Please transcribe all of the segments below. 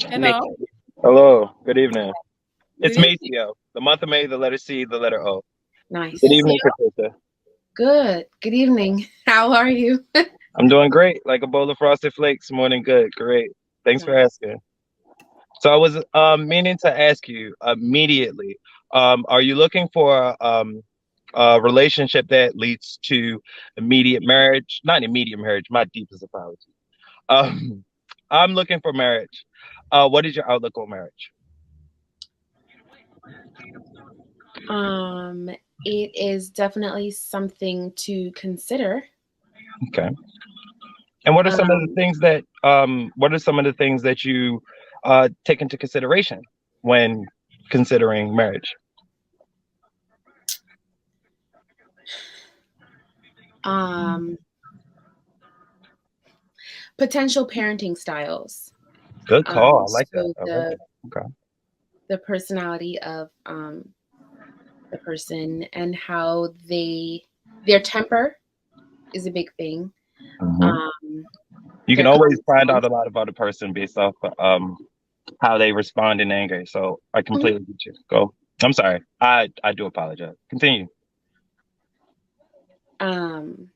Nick. Hello. Hello. Good evening. Good It's evening. Maceo. The month of May, the letter C, the letter O. Good Nice. Yes, evening, you. Patricia. Good. Good evening. How are you? I'm doing great. Like a bowl of frosted flakes. Morning good. Great. Thanks for Nice. asking. So I was meaning to ask you immediately. Are you looking for a relationship that leads to immediate marriage? Not immediate marriage. My deepest apology. Um, I'm looking for marriage. What is your outlook on marriage? Um, it is definitely something to consider. Okay. And what are some of the Um, things that you take into consideration when considering marriage? um, Potential parenting styles. Good call. I like that. So I like it. Okay. the personality of the person and how their temper is a big thing. Hmm. Um, You can their always common find out sense. a lot about a person based off how they respond in anger. So I Mhm. completely get you. Go. I'm sorry. I do apologize. Continue. Um,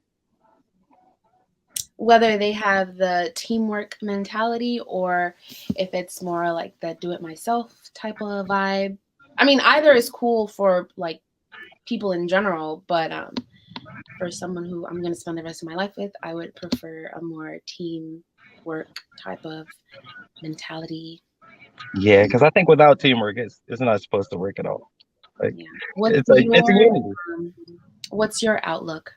Whether they have the teamwork mentality or if it's more like the do it myself type of vibe. I mean, either is cool for like people in general, but for someone who I'm going to spend the rest of my life with, I would prefer a more teamwork type of mentality. Yeah, because I think without teamwork, it's not supposed to work at all. Like Yeah. it's a unity. Um, what's your outlook?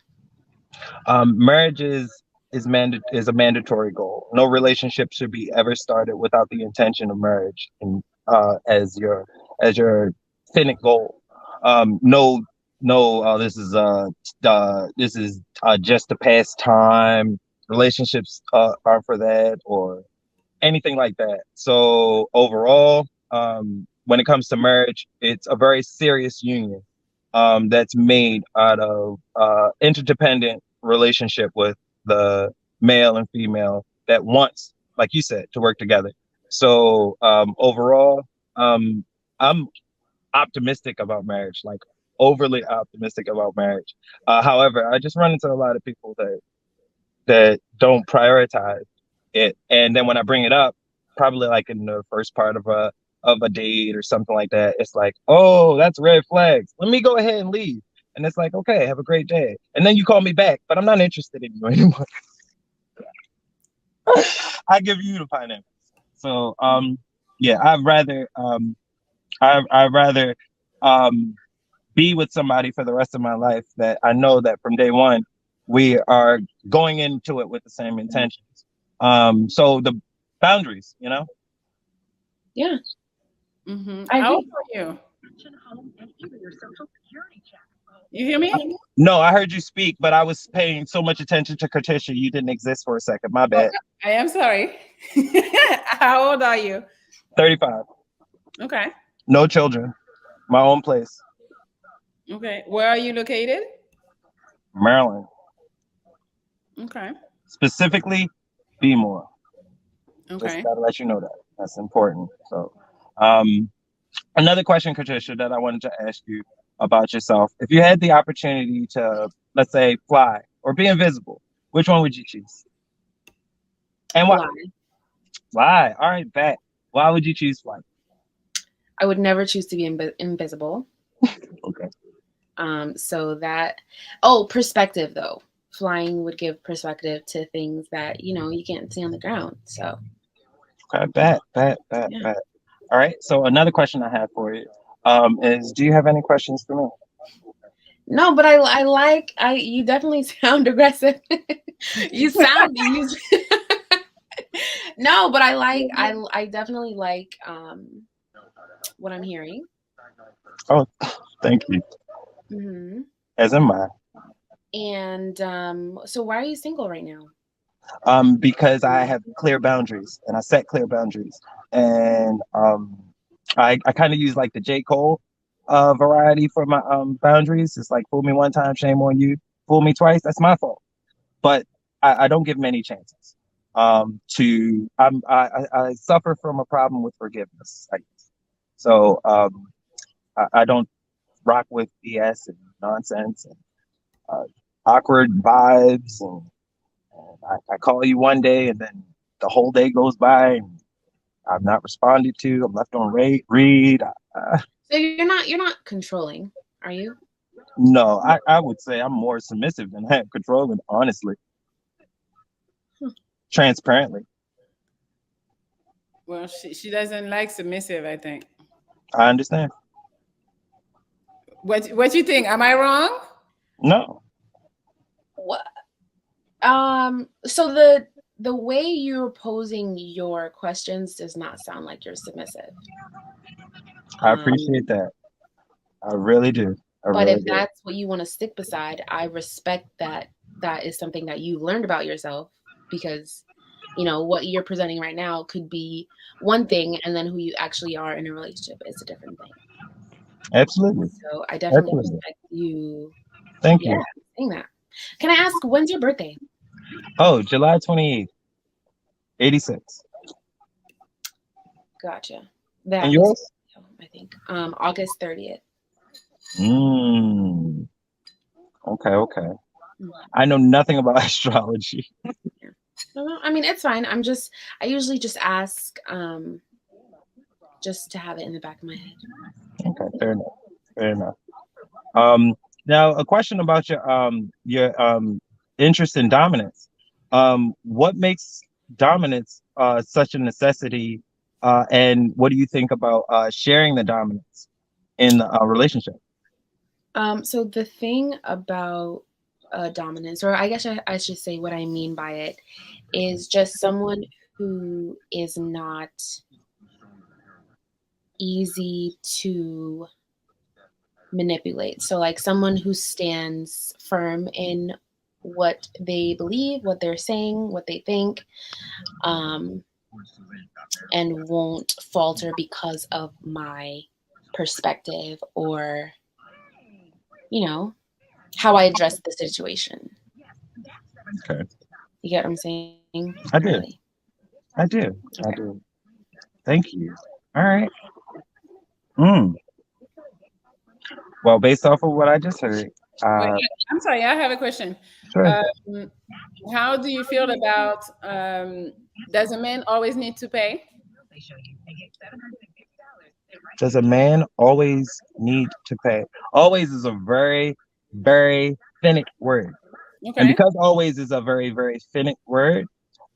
Marriage is a mandatory goal. No relationship should be ever started without the intention of marriage and as your finite goal. No, no. This is just a pastime. Relationships are for that or anything like that. So overall, when it comes to marriage, it's a very serious union that's made out of interdependent relationship with the male and female that wants, like you said, to work together. So overall, I'm optimistic about marriage, like overly optimistic about marriage. However, I just run into a lot of people that don't prioritize it. And then when I bring it up, probably like in the first part of a date or something like that, it's like, oh, that's red flags. Let me go ahead and leave. And it's like, okay, have a great day. And then you call me back, but I'm not interested in you anymore. I give you the pineapple. So yeah, I'd rather um be with somebody for the rest of my life that I know that from day one we are going into it with the same intentions. So the boundaries, Yeah, I How old agree. are you? You hear me? No, I heard you speak, but I was paying so much attention to Katisha, you didn't exist for a second. My Oh, bad. I am sorry. How old are you? 35. Okay. No children. My own place. Okay. Where are you located? Maryland. Okay. Specifically, be more. Just Okay. gotta let you know that. That's important. So um another question, Katisha, that I wanted to ask you about yourself. If you had the opportunity to, let's say, fly or be invisible, which one would you choose? And why? Fly. Fly. All right, bet. Why would you choose flight? I would never choose to be invisible. Okay. So that, oh, perspective though. Flying would give perspective to things that, you can't see on the ground. So, Okay, bet, bet, bet, yeah. bet. All right. So another question I have for you is, do you have any questions for me? No, but you definitely sound aggressive. You No, but I definitely like what I'm hearing. Oh, thank you. Hmm. As am I. And so why are you single right now? Because I have clear boundaries and I set clear boundaries. And I kind of use like the J. Cole variety for my boundaries. It's like fool me one time, shame on you. Fool me twice, that's my fault. But I don't give many chances. I suffer from a problem with forgiveness, I guess. So I don't rock with BS and nonsense and uh, awkward vibes, and I call you one day and then the whole day goes by and I'm not responded to. I'm left on read. So you're not controlling, are you? No, I would say I'm more submissive than I am controlling, honestly, transparently. Well, she doesn't like submissive, I think. I understand. What you think? Am I wrong? No. What? So the way you're posing your questions does not sound like you're submissive. I appreciate that. I really do. I But really if do. that's what you want to stick beside, I respect that that is something that you learned about yourself, because what you're presenting right now could be one thing, and then who you actually are in a relationship is a different thing. Absolutely. So I definitely Absolutely. respect you. Thank Yeah, you. saying that. Can I ask, when's your birthday? Oh, July 28th, 86. Gotcha. And That was, yours? I think, August 30th. Okay, okay. Mhm. I know nothing about astrology. No, I mean, it's fine. I usually just ask just to have it in the back of my head. Okay, fair enough. Fair enough. Now a question about your interest in dominance. What makes dominance such a necessity? And what do you think about sharing the dominance in a relationship? So the thing about dominance, or I guess I should say what I mean by it, is just someone who is not easy to manipulate. So like someone who stands firm in what they believe, what they're saying, what they think, and won't falter because of my perspective or how I address the situation. Okay, You get what I'm saying? I do. Really? I do. I Okay. do. Thank you. All right. Mm. Well, based off of what I just heard, Wait, uh, I'm sorry. I have a question. sure. Um, how do you feel about does a man always need to pay? Does a man always need to pay? Always is a very, very finite word. And Okay. because always is a very, very finite word,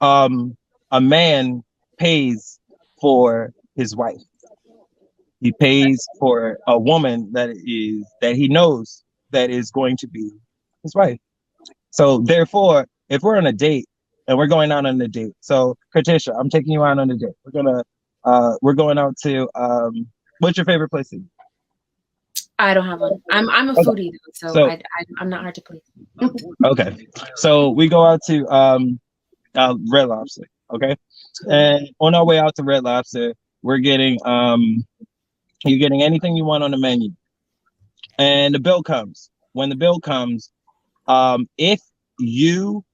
um, a man pays for his wife. He pays for a woman that he knows that is going to be his wife. So therefore, if we're on a date and we're going out on a date, so Katisha, I'm taking you out on a date. We're going out to what's your favorite place to eat? I don't have one. I'm a Okay. foodie though, so So I'm not hard to please. okay. So we go out to Red Lobster, okay? And on our way out to Red Lobster, we're getting you're getting anything you want on the menu. And the bill comes. When the bill comes, if you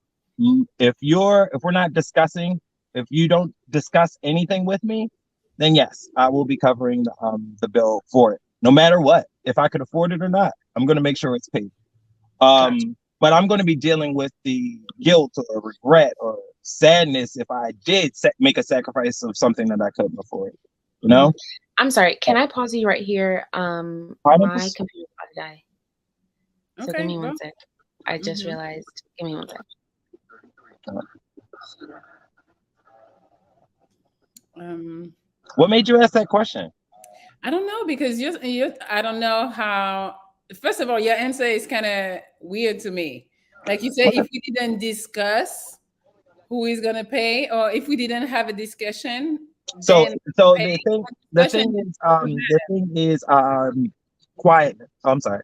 if we're not discussing, if you don't discuss anything with me, then yes, I will be covering the bill for it, no matter what. If I could afford it or not, I'm going to make sure it's paid. Gotcha. But I'm going to be dealing with the guilt or regret or sadness if I did make a sacrifice of something that I couldn't afford. You know, I'm sorry. Can I pause you right here? My pineapples. computer's about to die. So give Okay. me Go. one sec. I just Mhm. realized. Give me one sec. What made you ask that question? I don't know because you I don't know how. First of all, your answer is kind of weird to me. Like you said, if we didn't discuss who is gonna pay, or if we didn't have a discussion, So then so pay. the Discussion. thing is quietness. Oh, I'm sorry.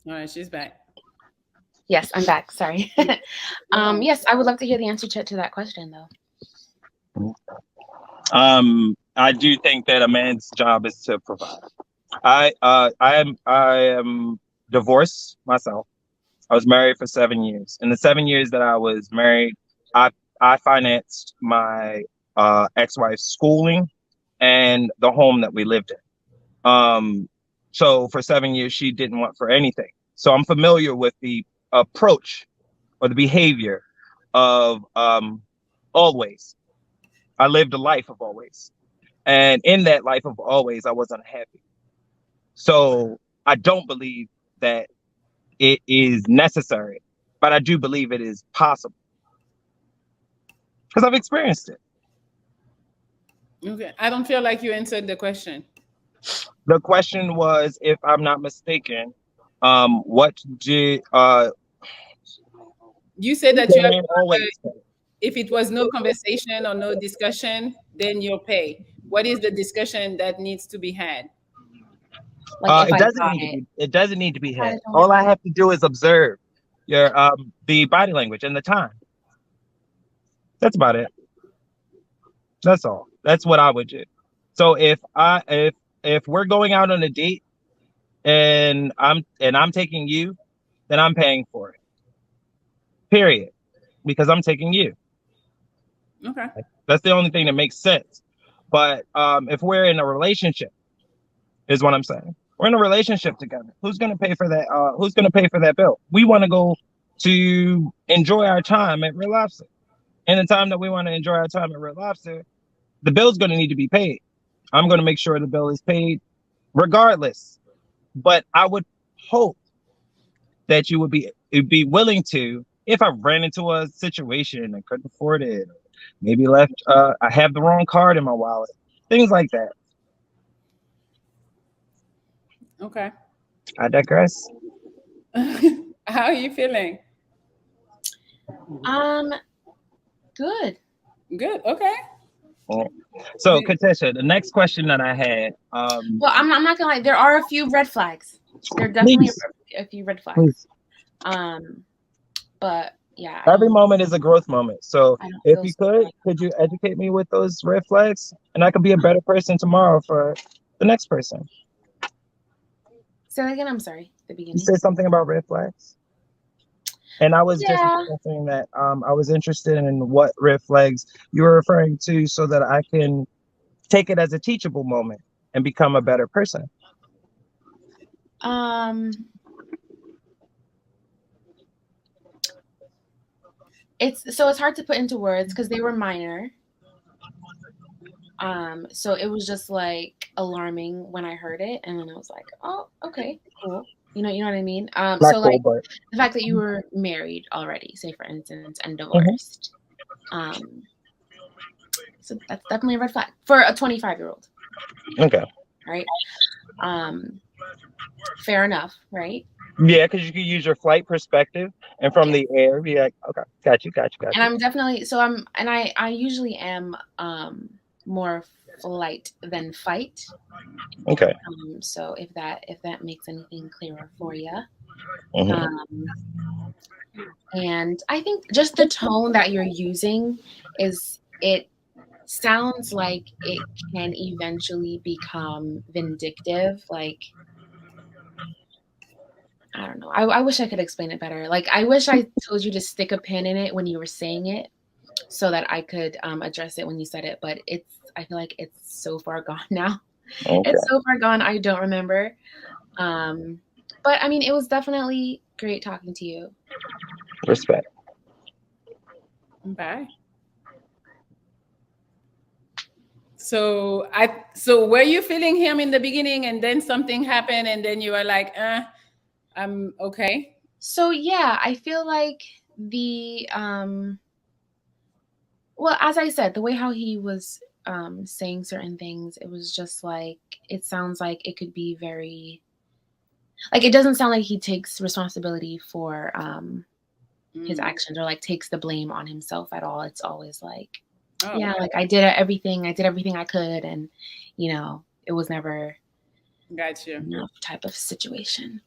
All right, she's back. Yes, I'm back. Sorry. Yes, I would love to hear the answer to that question though. I do think that a man's job is to provide. I am divorced myself. I was married for 7 years. In the 7 years that I was married, I I financed my ex-wife's schooling and the home that we lived in. So for 7 years, she didn't want for anything. So I'm familiar with the approach or the behavior of always. I lived a life of always. And in that life of always, I was unhappy. So I don't believe that it is necessary, but I do believe it is possible because I've experienced it. Okay. I don't feel like you answered the question. The question was, if I'm not mistaken, what did You said that you have always if it was no conversation or no discussion, then you'll pay. What is the discussion that needs to be had? Like if it I doesn't got need to it. be it doesn't need to be I had. don't All I know. have to do is observe your the body language and the time. That's about it. That's all. That's what I would do. So if we're going out on a date and I'm taking you, then I'm paying for it. Period. Because I'm taking you. Okay. That's the only thing that makes sense. But if we're in a relationship, is what I'm saying. We're in a relationship together. Who's gonna pay for that? Who's gonna pay for that bill? We want to go to enjoy our time at Red Lobster. And the time that we want to enjoy our time at Red Lobster, the bill's gonna need to be paid. I'm gonna make sure the bill is paid regardless. But I would hope that you would be willing to, if I ran into a situation and couldn't afford it, or maybe left I have the wrong card in my wallet, things like that. Okay. I digress. How are you feeling? Good. Good. Okay. So, Katisha, the next question that I had, Well, I'm not gonna lie. There are a few red flags. There are definitely please, a few red flags. please. But yeah, Every moment is a growth moment. So, I don't if feel you so could you educate me with those red flags, and I could be a better person tomorrow for the next person. Say that again. I'm sorry. The You beginning. said something about red flags, and I was just Yeah. saying that I was interested in what red flags you were referring to, so that I can take it as a teachable moment and become a better person. It's hard to put into words because they were minor. So it was just like alarming when I heard it, and then I was like, oh, okay, cool. You know what I mean? Not So cool, like but the fact that you were married already, say for instance, and Mhm. divorced. So that's definitely a red flag for a 25-year-old, Okay. right? Fair enough, right? Yeah, because you can use your flight perspective and from Yeah. the air be like, okay, got you. And I'm definitely I usually am more flight than fight. Okay. So if that makes anything clearer for you. Mhm. And I think just the tone that you're using it sounds like it can eventually become vindictive. Like, I don't know. I wish I could explain it better. Like, I wish I told you to stick a pin in it when you were saying it so that I could address it when you said it. But I feel like it's so far gone now. Okay. It's so far gone. I don't remember. But I mean, it was definitely great talking to you. Respect. Okay. So were you feeling him in the beginning and then something happened and then you were like, I'm okay? So yeah, I feel like well, as I said, the way how he was saying certain things, it was just like, it sounds like it could be very, like, it doesn't sound like he takes responsibility for his actions or like takes the blame on himself at all. It's always like, yeah, like I did everything I could, and it was never got you enough type of situation.